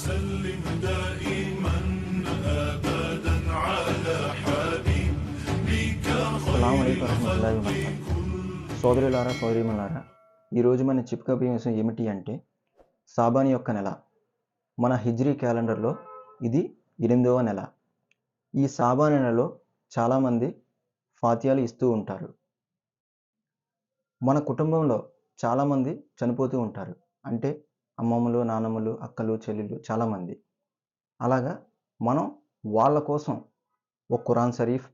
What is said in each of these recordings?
وسلم دائما أبدا على حبيبك అస్సలాము خير అలైకుం వరహ్మతుల్లాహి వబరకాతుహు. సోదరులారా సోదరీమణులారా, ఈరోజు మన చెప్పుకోబోయే విషయం ఏమిటి అంటే షాబాన్ యొక్క నెల. మన హిజ్రీ క్యాలెండర్లో ఇది 8వ నెల. ఈ షాబాన్ నెలలో చాలామంది ఫాతియాలు ఇస్తూ ఉంటారు. మన కుటుంబంలో చాలామంది చనిపోతూ ఉంటారు. అంటే అమ్మమ్మలు, నాన్నమ్మలు, అక్కలు, చెల్లెళ్ళు చాలామంది. అలాగా మనం వాళ్ళ కోసం ఒక ఖురాన్ షరీఫ్,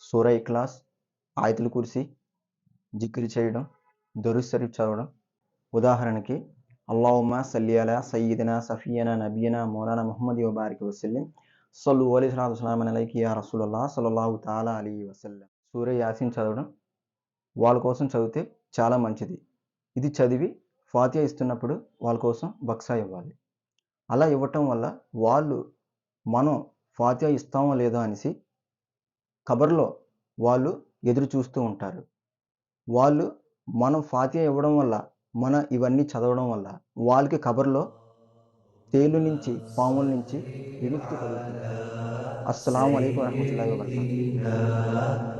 సూరా ఇఖ్లాస్, ఆయతుల్ కుర్సీ, జిక్ర్ చేయడం, దరూద్ షరీఫ్ చదవడం. ఉదాహరణకి అల్లాహుమ్మా సల్లి అలా సయ్యిదనా సఫియనా నబియనా మౌలానా ముహమ్మద్ వబారిక్ వసల్లిం సల్లు అలైహి వసల్లం అలైకి యా రసూలల్లాహ్ సల్లల్లాహు తాలా అలైహి వసల్లం. సూరా యాసీన్ చదవడం వాళ్ళ కోసం చదివితే చాలా మంచిది. ఇది చదివి ఫాతిహా ఇస్తున్నప్పుడు వాళ్ళ కోసం బక్సా ఇవ్వాలి. అలా ఇవ్వటం వల్ల వాళ్ళు మనం ఫాతిహా ఇస్తామో లేదో అనేసి కబర్లో వాళ్ళు ఎదురు చూస్తూ ఉంటారు. వాళ్ళు మనం ఫాతిహా ఇవ్వడం వల్ల, మన ఇవన్నీ చదవడం వల్ల వాళ్ళకి కబర్లో తేలు నుంచి, పాముల నుంచి విముక్తి కలుగుతుంది. అస్సలాము అలైకుం వరహ్మతుల్లాహి వబరకాతుహు.